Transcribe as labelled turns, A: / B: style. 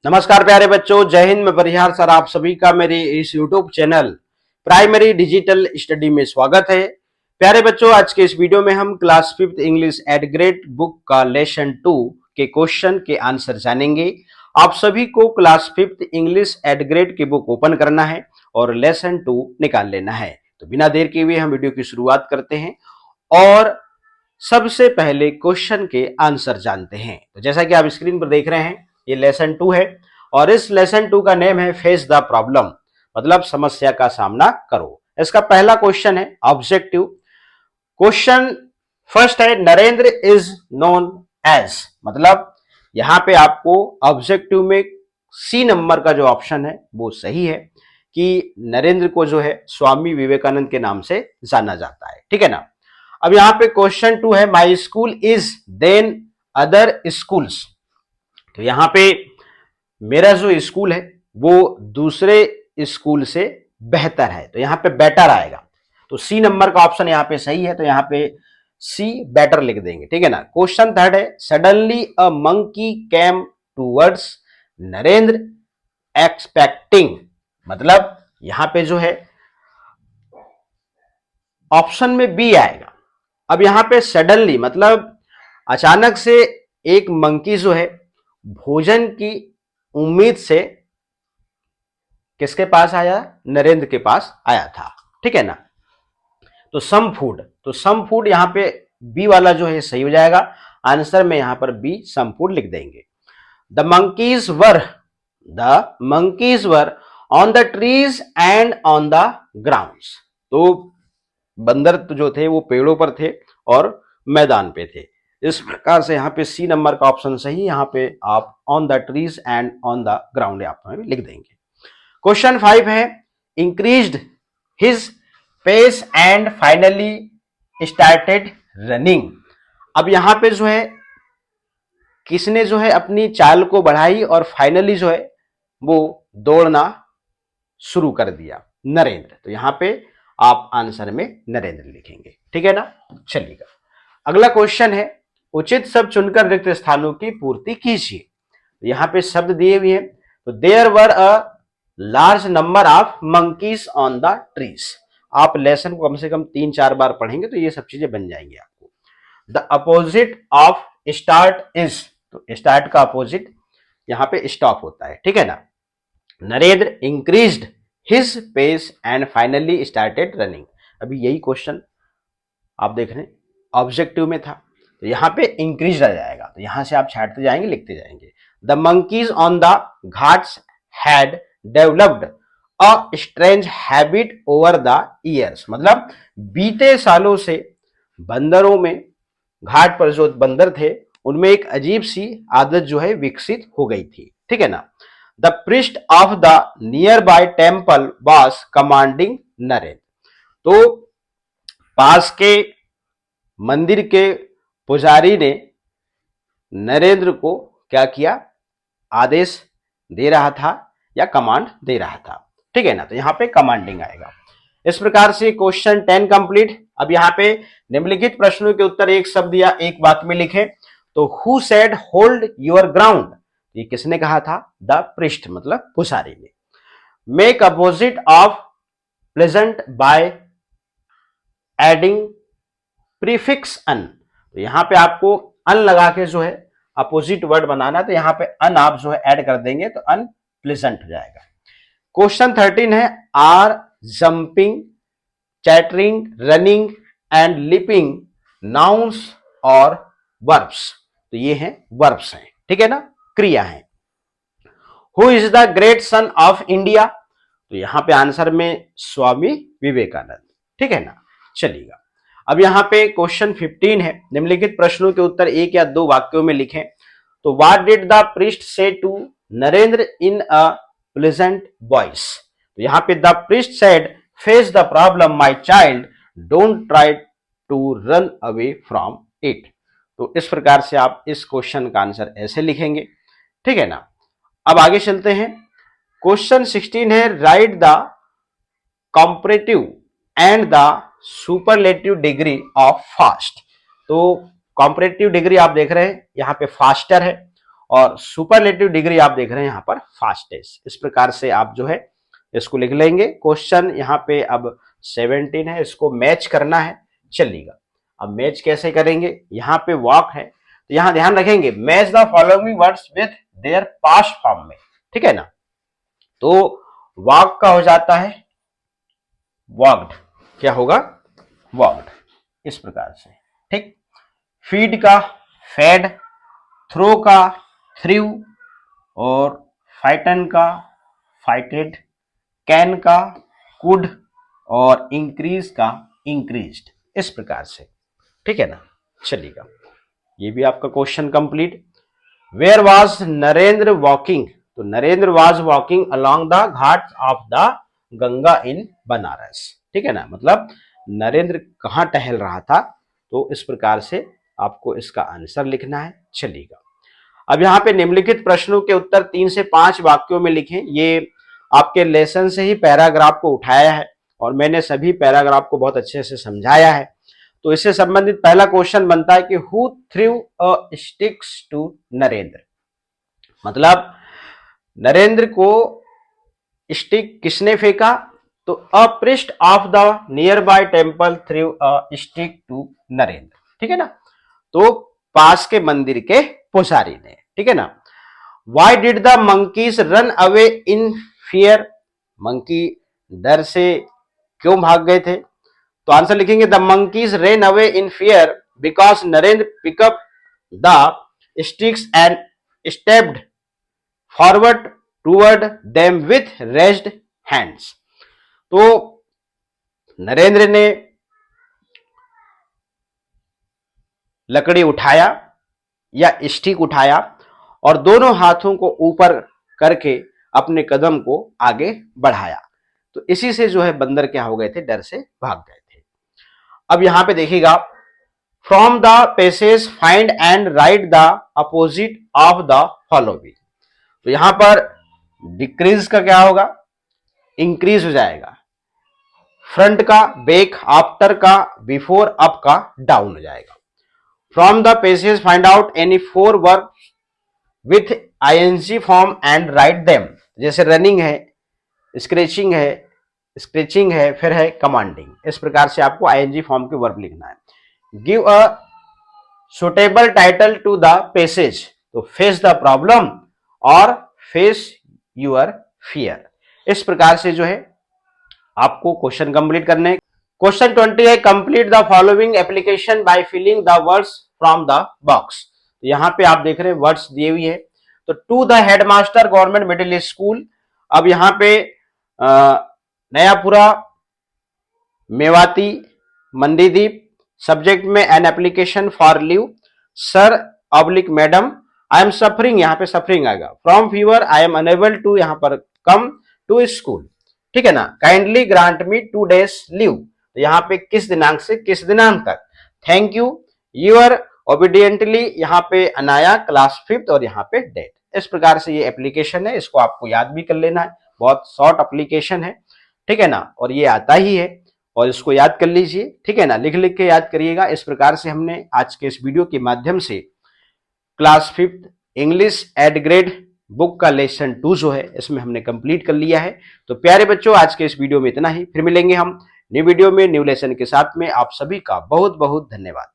A: नमस्कार प्यारे बच्चों, जय हिंद। मैं परिहार सर आप सभी का मेरे इस YouTube channel primary digital study में स्वागत है। प्यारे बच्चों, आज के इस वीडियो में हम class 5th English at grade book का लेसन 2 के क्वेश्चन के आंसर जानेंगे। आप सभी को class 5th English at grade की बुक ओपन करना है और लेसन 2 निकाल लेना है। तो बिना देर किए हुए हम वीडियो की शुरुआत करते हैं और सबसे पहले क्वेश्चन के आंसर जानते हैं। तो जैसा कि आप स्क्रीन पर देख रहे हैं, ये लेसन 2 है और इस लेसन 2 का नेम है फेस द प्रॉब्लम, मतलब समस्या का सामना करो। इसका पहला क्वेश्चन है ऑब्जेक्टिव। क्वेश्चन फर्स्ट है नरेंद्र इज नोन एज, मतलब यहां पे आपको ऑब्जेक्टिव में सी नंबर का जो ऑप्शन है वो सही है कि नरेंद्र को जो है स्वामी विवेकानंद के नाम से जाना जाता है। ठीक है ना। अब यहां पे क्वेश्चन 2 है my school is then other schools. तो यहां पे मेरा जो स्कूल है वो दूसरे स्कूल से बेहतर है, तो यहां पे बेटर आएगा। तो सी नंबर का ऑप्शन यहां पे सही है, तो यहां पे सी बेटर लिख देंगे। ठीक है ना। क्वेश्चन थर्ड है suddenly a monkey came towards Narendra expecting, मतलब यहां पे जो है ऑप्शन में बी आएगा। अब यहां पे सडनली मतलब अचानक से एक मंकी जो है भोजन की उम्मीद से किसके पास आया? नरेंद्र के पास आया था। ठीक है ना। तो सम फूड यहां पे बी वाला जो है सही हो जाएगा। आंसर में यहां पर बी सम फूड लिख देंगे। The monkeys were the monkeys were on the trees and on the grounds. तो बंदर जो थे वो पेड़ों पर थे और मैदान पे थे। इस प्रकार से यहाँ पे सी नंबर का ऑप्शन सही, यहाँ पे आप on the trees and on the ground आप लिख देंगे। क्वेश्चन 5 है increased his pace and finally started running. अब यहां पे जो है किसने जो है अपनी चाल को बढ़ाई और फाइनली जो है वो दौड़ना शुरू कर दिया? नरेंद्र। तो यहां पे आप आंसर में नरेंद्र लिखेंगे। ठीक है ना। चलिएगा, अगला क्वेश्चन है उचित शब्द चुनकर रिक्त स्थानों की पूर्ति कीजिए। यहां पे शब्द दिए हुए हैं, तो there were a large number of monkeys on the trees. आप लेसन को कम से कम 3-4 बार पढ़ेंगे तो ये सब चीजें बन जाएंगी आपको। The opposite of start is, तो स्टार्ट का अपोजिट यहां पे स्टॉप होता है। ठीक है ना। Narendra increased his pace and finally started running. अभी यही क्वेश्चन आप देख रहे हैं ऑब्जेक्टिव में था, तो यहां पे इंक्रीज आ जाएगा। तो यहां से आप छाटते जाएंगे, लिखते जाएंगे। The monkeys on the Ghats had developed a strange habit over the years, मतलब बीते सालों से बंदरों में, घाट पर जो बंदर थे उनमें एक अजीब सी आदत जो है विकसित हो गई थी। ठीक है ना। The priest of the nearby temple was commanding Narendra. तो पास के मंदिर के पुजारी ने नरेंद्र को क्या किया? आदेश दे रहा था या कमांड दे रहा था। ठीक है ना। तो यहां पे कमांडिंग आएगा। इस प्रकार से क्वेश्चन 10 कंप्लीट। अब यहां पे निम्नलिखित प्रश्नों के उत्तर एक शब्द या एक वाक्य में लिखे। तो who said hold your ground, ये किसने कहा था? द प्रिस्ट, मतलब पुजारी ने। Make opposite of pleasant by adding prefix un, तो यहां पे आपको अन लगा के जो है अपोजिट वर्ड बनाना, तो यहां पे अन आप जो है ऐड कर देंगे तो अनप्लेजेंट हो जाएगा। क्वेश्चन 13 है are jumping, chattering, running and leaping nouns और वर्ब्स। तो ये हैं वर्ब्स हैं। ठीक है ना, क्रिया है। Who is the great son of India, तो यहां पे आंसर में स्वामी विवेकानंद। ठीक है ना। चलिएगा, अब यहां पे क्वेश्चन 15 है निम्नलिखित प्रश्नों के उत्तर एक या दो वाक्यों में लिखें। तो what did the priest say to Narendra in a pleasant voice, तो यहां पे the priest said face the problem my child, don't try to run away from it. तो इस प्रकार से आप इस क्वेश्चन का आंसर ऐसे लिखेंगे। ठीक है ना। अब आगे चलते हैं। क्वेश्चन 16 है right the comparative and the superlative degree of fast. तो कॉम्परेटिव डिग्री आप देख रहे हैं यहां पे फास्टर है और सुपरलेटिव डिग्री आप देख रहे हैं यहां पर फास्टेस्ट। इस प्रकार से आप जो है इसको लिख लेंगे। क्वेश्चन यहाँ पे अब 17 है, इसको मैच करना है। चलिएगा, अब मैच कैसे करेंगे, यहाँ पे वॉक है तो यहां ध्यान रखेंगे match the following words with their past form में, ठीक है ना। तो वॉक का हो जाता है वॉक्ड, क्या होगा वॉक्ड, इस प्रकार से, ठीक। फीड का फेड, थ्रो का थ्रू, और फाइटन का फाइटेड, कैन का कुड, और इंक्रीज का इंक्रीज्ड, इस प्रकार से, ठीक है ना। चलिएगा, ये भी आपका question complete. Where was Narendra walking, तो Narendra was walking along the ghat of the Ganga in Banaras, ठीक है ना। मतलब नरेंद्र कहां टहल रहा था, तो इस प्रकार से आपको इसका आंसर लिखना है। चलिएगा, अब यहाँ पे निम्नलिखित प्रश्नों के उत्तर 3 से 5 वाक्यों में लिखें। ये आपके लेसन से ही पैराग्राफ को उठाया है और मैंने सभी पैराग्राफ को बहुत अच्छे से समझाया है। तो इससे संबंधित पहला क्वेश्चन बनता है कि who threw a sticks to Narendra, मतलब नरेंद्र को स्टिक किसने फेंका, तो a priest of the nearby temple threw a stick to Narendra, ठीक है ना। तो पास के मंदिर के पुजारी ने, ठीक है ना। Why did the monkeys run away in fear, monkey डर से क्यों भाग गए थे, तो आंसर लिखेंगे the monkeys rain away in fear because Narendra pick up the sticks and stepped forward toward them with raised hands. तो नरेंद्र ने लकड़ी उठाया या स्टिक उठाया और दोनों हाथों को ऊपर करके अपने कदम को आगे बढ़ाया, तो इसी से जो है बंदर क्या हो गए थे, डर से भाग गए थे। अब यहां पे देखिएगा, from the passage find and right the opposite of the following, तो यहां पर डिक्रीज का क्या होगा, इंक्रीज हो जाएगा, फ्रंट का बैक, आफ्टर का बिफोर, अप का डाउन हो जाएगा। From the passage find out any 4 verb with ING form and write them, जैसे रनिंग है, स्क्रेचिंग है, फिर है कमांडिंग, इस प्रकार से आपको आईएनजी फॉर्म के वर्ब लिखना है। Give a suitable title to the passage, तो फेस द प्रॉब्लम और फेस यूर फियर, इस प्रकार से जो है आपको क्वेश्चन कंप्लीट करने। क्वेश्चन 20 है, complete the following application by filling the words from the box, यहां पे आप देख रहे हैं वर्ड्स दिए हुई है। तो to the headmaster government middle school, अब यहां पे नयापुरा, मेवाती, मंडीदीप, सब्जेक्ट में an application for leave, sir oblique madam I am suffering, यहां पे सफरिंग आएगा, from fever I am unable to, यहां पर कम टू स्कूल, ठीक है ना। Kindly grant me 2 days leave, तो यहां पे किस दिनांक से किस दिनांक तक, थैंक यू, यूर ओबीडियंटली, यहाँ पे अनाया क्लास 5th, और यहाँ पे डेट, इस प्रकार से ये एप्लीकेशन है, इसको आपको याद भी कर लेना है, बहुत शॉर्ट एप्लीकेशन है, ठीक है ना, और ये आता ही है, और इसको याद कर लीजिए, ठीक है ना, लिख लिख के याद करिएगा। इस प्रकार से हमने आज के इस वीडियो के माध्यम से class 5th English ed grade book का लेसन 2 जो है इसमें हमने कंप्लीट कर लिया है। तो प्यारे बच्चों, आज के इस वीडियो में इतना ही, फिर मिलेंगे हम न्यू वीडियो में न्यू लेसन के साथ में। आप सभी का बहुत बहुत धन्यवाद।